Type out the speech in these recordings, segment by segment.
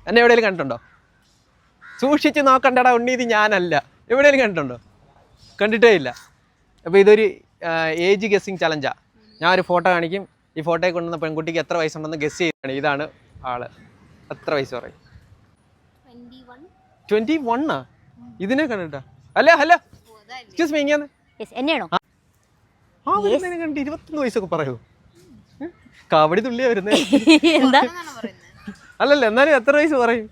എന്നെ എവിടെയെങ്കിലും കണ്ടിട്ടുണ്ടോ? സൂക്ഷിച്ച് നോക്കണ്ടടാ ഉണ്ണി, ഇത് ഞാനല്ല. എവിടെയെങ്കിലും കണ്ടിട്ടുണ്ടോ? കണ്ടിട്ടേ ഇല്ല. അപ്പോൾ ഇതൊരു ഏജ് ഗസ്സിങ് ചലഞ്ചാണ്. ഞാൻ ഒരു ഫോട്ടോ കാണിക്കും. ഈ ഫോട്ടോയെ കൊണ്ടുവന്ന പെൺകുട്ടിക്ക് എത്ര വയസ്സുണ്ടെന്ന് ഗസ് ചെയ്യാണ്. ഇതാണ് ആള്. എത്ര വയസ്സ് പറയും? 21 ഇതിനെ കണ്ടിട്ടാ? അല്ല ഹലോ എക്സ്ക്യൂസ് മീ, ഇങ്ങനെ എന്നെയാണോ? ആ വരുന്നതിനെ കണ്ടിട്ട് 21 വയസ്സൊക്കെ പറയൂ? കബഡി തുള്ളിയാ വരുന്നത്. എന്താ? അല്ലല്ല, എന്നാലും എത്ര വയസ്സ് പറയും?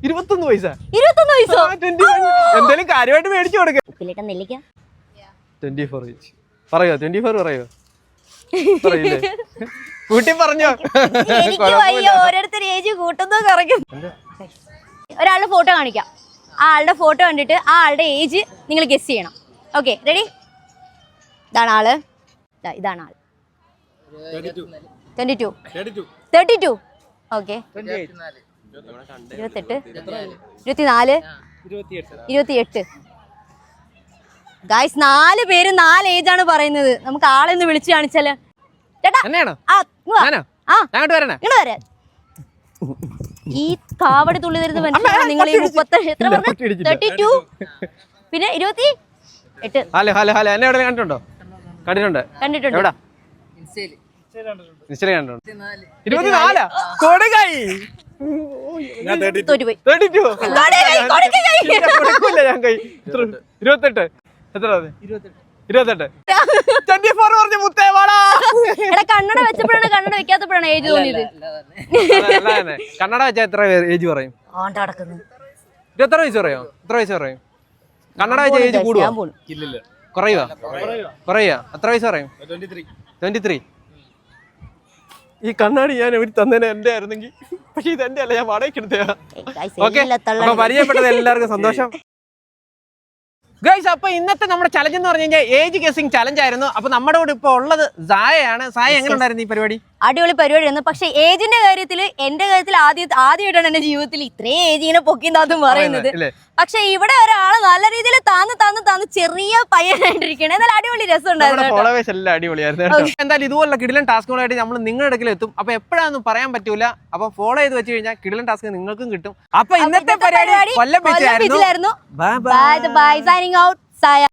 21 വയസ്സാ? 21 വയസ്സോ? എന്തായാലും കാര്യമായിട്ട് മേടിച്ചു കൊടുക്ക. 24 വയസ്സ് പറയോ? 24 പറയോ? പറയില്ലേ? കൂട്ടി പറഞ്ഞോ? ഓരോരുത്തർ ഏജ് കൂട്ടുന്നോ കുറയ്ക്കും. ഒരാളുടെ ഫോട്ടോ കാണിക്കാം. ആ ആളുടെ ഫോട്ടോ കണ്ടിട്ട് ആ ആളുടെ ഏജ് നിങ്ങൾ ഗസ് ചെയ്യണം. Okay, ready? ഇതാണ് ആള്. ഇതാണ് ആള്. 32. ഓക്കെ. 28, 24, 28. ഗായ്സ് 4 പേര് 4 ഏജാണ് പറയുന്നത്. നമുക്ക് ആളെന്ന് വിളിച്ചു കാണിച്ചാല്. ചേട്ടാ ഇങ്ങോട്ട് വരാൻ. ഈ കാവടി തുള്ളി തരുന്ന മനുഷ്യനാണ് നിങ്ങൾ. ഈ 32 പിന്നെ 28. ഹലോ ഹലോ ഹലോ, എന്നെ എവിടെ കണ്ടിട്ടുണ്ടോ? കണ്ടിട്ടുണ്ട്. എവിടാ? നിശ്ചയം കണ്ടിട്ടുണ്ട്. 24 കൊടുക്കായി. ഞാൻ 32. ഞാൻ കൈ 28. എത്ര? 28. 24 പറഞ്ഞ മുത്തേ വാടാ. കണ്ണട വെച്ചപ്പോഴാണ് കണ്ണട വെക്കാത്തപ്പോഴാണ് ഏജ് തോന്നിയത്. കണ്ണട വെച്ചാൽ എത്ര ഏജ് പറയും? 23 വയസ്സ് പറയോ? എത്ര വയസ്സ് പറയും? കണ്ണട വെച്ച ഏജ് കൂടുവോ? കുറയുവാ? എത്ര വയസ്സ് പറയും? 23. ഈ കണ്ണാടി ഞാൻ എവിടെ തന്നേനെ എന്റെ ആയിരുന്നെങ്കിൽ. പക്ഷെ ഇത് എന്റെ അല്ല, ഞാൻ വാടകയ്ക്ക് എടുത്തയാ. ഓക്കെ, അപ്പൊ പരിചയപ്പെട്ടത് എല്ലാവർക്കും സന്തോഷം. ഗൈസ്, അപ്പൊ ഇന്നത്തെ നമ്മുടെ ചലഞ്ച് എന്ന് പറഞ്ഞു കഴിഞ്ഞാൽ ഏജ് ഗസ്സിംഗ് ചലഞ്ച് ആയിരുന്നു. അപ്പൊ നമ്മുടെ കൂടെ ഇപ്പൊ ഉള്ളത് സായയാണ്. സായ, എങ്ങനെ ഉണ്ടായിരുന്നു ഈ പരിപാടി? അടിപൊളി പരിപാടിയായിരുന്നു. പക്ഷെ ഏജിന്റെ കാര്യത്തിൽ എന്റെ കാര്യത്തിൽ ആദ്യമായിട്ടാണ് എന്റെ ജീവിതത്തിൽ ഇത്രയും ഏജ് ഇങ്ങനെ പൊക്കിന്താത്തും പറയുന്നത്. പക്ഷെ ഇവിടെ ഒരാള് നല്ല രീതിയിൽ താന്ന് ചെറിയ പയ്യനായിട്ടിരിക്കണേ. എന്നാൽ അടിപൊളി രസം ഉണ്ടായിരുന്നു. എല്ലാം അടിപൊളിയായിരുന്നു. എന്തായാലും ഇതുപോലുള്ള കിടിലൻ ടാസ്കുകളായിട്ട് നമ്മൾ നിങ്ങളുടെ ഇടയ്ക്ക് എത്തും. അപ്പൊ എപ്പോഴാണെന്ന് പറയാൻ പറ്റൂല. അപ്പൊ ഫോളോ ചെയ്ത് വെച്ച് കഴിഞ്ഞാൽ കിടിലൻ ടാസ്ക് നിങ്ങൾക്കും കിട്ടും. അപ്പൊ ഇന്നത്തെ പരിപാടി കൊല്ലം ബീച്ചിലായിരുന്നു. ബൈ. Signing out, Saya.